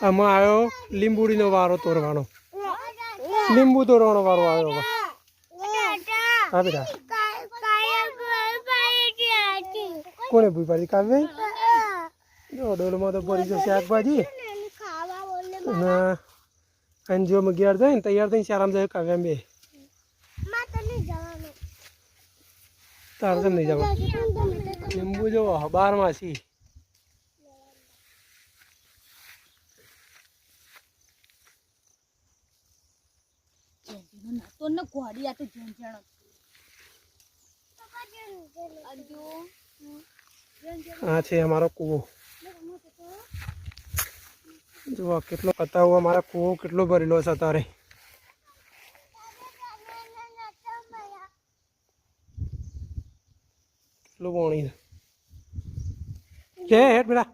આમાં આવ્યો લીંબુડીનો વારો તોડવાનો. લીંબુ તોડવાનો વારો આવ્યો. હા બેટા કોને ભૂઈ પાડી કાવ્ય જો ડોલમાં તો પડી જશે શાકભાજી અને જો અગિયાર થાય ને તૈયાર થઈને આરામ જાય કાવ્યા બે તારે તો નહીં જવા. લીંબુ જો 12 માસી આ છે અમારો કૂવો. જો કેટલો પતાવો અમારા કૂવો કેટલો ભરેલો છે અત્યારે. કેટલું પાણી છે હેઠ બેટા.